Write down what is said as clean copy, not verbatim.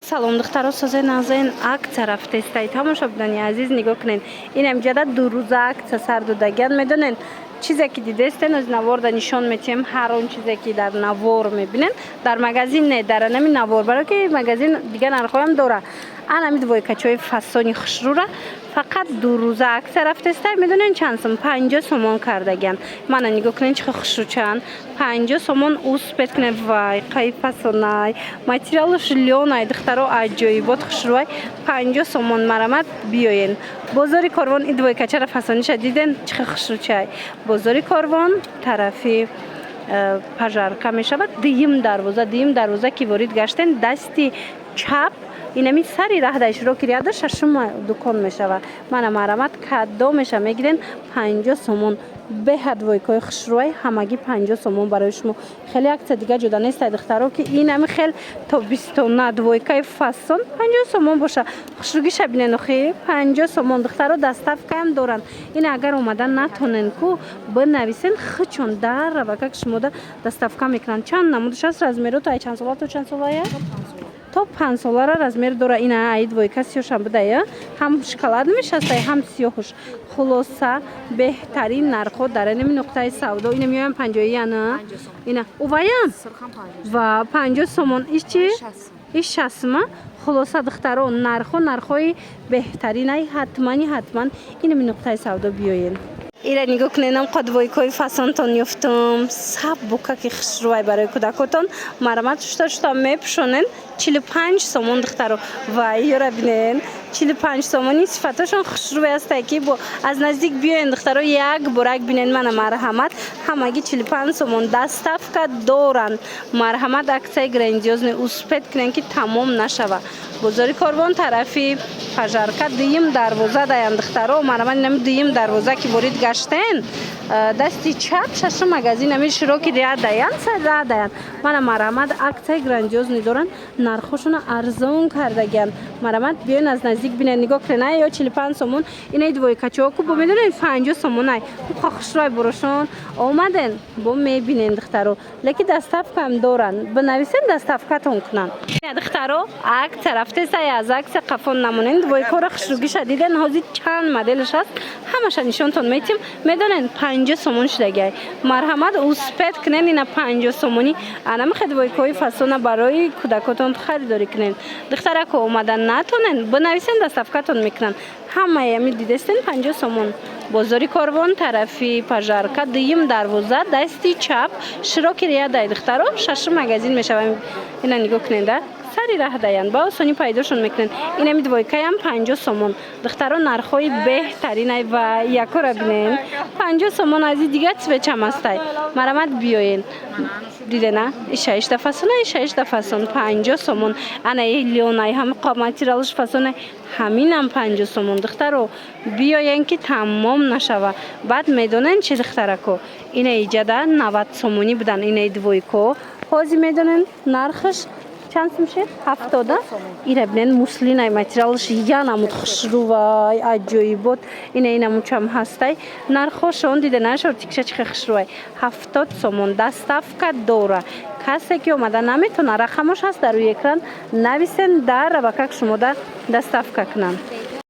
салом духтаро созен назен акция рафтестай тамошобидани азиз нигоҳ кунед. Инам ҷада 2 рӯза акция сар додаган медонен. چیزی که دیدستن از نوار در نشان میتیم هر اون چیزی که در نوار میبینن در مغازین نه در نمی نوار برای که مغازین دیگه نرخوام داره انا میدوی کچوی فسانی خشروره فقط 2 روزه اکثر رفتستر میدونن چند سوم 50 سومون کردگن من نگاه کنین چه خشرو چند 50 سومون اوس بتکنه وای قای فسونای ماتریالش لیونای دخترو عجایبات خشروای 50 سومون مرامت بیاین بازاری کاروان این دوی کچه فسانی شدیدن چه خشرو چای بازاری کاروان طرفی پژارکا میشود دیم دروازه که وارد گشتن دستی چپ اینمی سری راه دایش رو کریاده ششم دکان میشود من مرامت کادو میشه میگیرن 50 سومون به هدوی کوی خشروی همگی 50 سومون برای شما خیلی اکثر دیگه جدا نیست دخترها که اینمی خیلی تا 29 دوی کوی فسون 50 سومون باشه خشروگی شبینه نخی 50 سومون دخترها دستاف کم دارن این اگر اومدن نتونن کو بنویسن خچون در روکه شما دستاف کم میکنن چند نمودش است رزمیرو تا چند سال تا چند ساله تا 5 ساله را رزمیر داره این عید وای کسی شام بده هم شکلات میشسته هم سیاهش خلاصه بهترین نرخ در نمی نقطه سودا این میام 50 نه اینا اووایم و 50 سومون ایش چی ایش 60 ما خلاصه دختران نرخوی بهترین حتما این می نقطه سودا بیاین ایره نگاه کنینم قدوی کوی فسانتون یفتم سب بوکا که خشروی برای کودکاتون مرامت شتا میپشونن 45 سومون دخترو و یورا بینن 45 سومونی صفتاشون خشروی است که با از نزدیک بیاین دخترو یک برک بینن من مرحمت همگی 45 سومون دستاف که دورن مرحمت اکسای گرندیوز نه اسپت کنن که تمام نشوه بازاری کاروان طرفی پژارکا دیم دروازه دایم دخترو مرحمت نمی دیم دروازه که وارد گشتن دستی چپ شش مغازین نمی شروع کی ریا داین سر داین من مرحمت اکسای گرندیوز ندارن نرخشون ارزون کردگن مرحمت بیاین از نزدیک ببینن نگاه کنن یا 45 سومون اینای دوی کچو کو میدونن 50 سومونای خشروی بروشون اومدن بو میبینن دخترو لکی دستاف کم دارن بنویسن دستاف کتون کنن دخترو اک طرفته سای از اکس قفون نمونن دوی کور خشروگی شدیدن هازی چند مدلش هست همش نشونتون میتیم میدونن 50 سومون شدگی مرحمت اوسپت کنن اینا 50 سومونی انا میخواد دوی کوی فسونه برای کودکاتون خریداری کنن دخترا کو اومدن نتونن بنویسن دستافکاتون میکنن همه یمی دیدستن 50 سومون بازاری کاروان طرفی پژارکا دیم دروازه دستی چپ شروکی ریا دای دخترا شش مغازین میشویم اینا نگاه کننده سری راه داین با سونی پیداشون میکنن اینا میدوی هم 50 سومون دخترا نرخوی بهترین و یکو بینن 50 سومون از دیگه چه چم استای مرامت بیاین دیده نه ایش دفعسون ایش دفعسون 50 سومون انا لیونای هم قامتی رالش فسونه همینم 50 سومون دخترو بیاین که تمام نشوه بعد میدونن چه دخترکو اینا ایجاده 90 سومونی بودن اینا دوی کو خوزی میدونن نرخش چند میشه 70 اینا ببینن موسلینای ماتریالش یا نمود خشروای عجایبات اینا چم هستای نرخشون دیده نشور تیکشه چه خشروای 70 سومون دستاف که دوره کسی که اومده نمیتونه رقمش هست در روی اکران نویسن در روکک شما دستاف کنن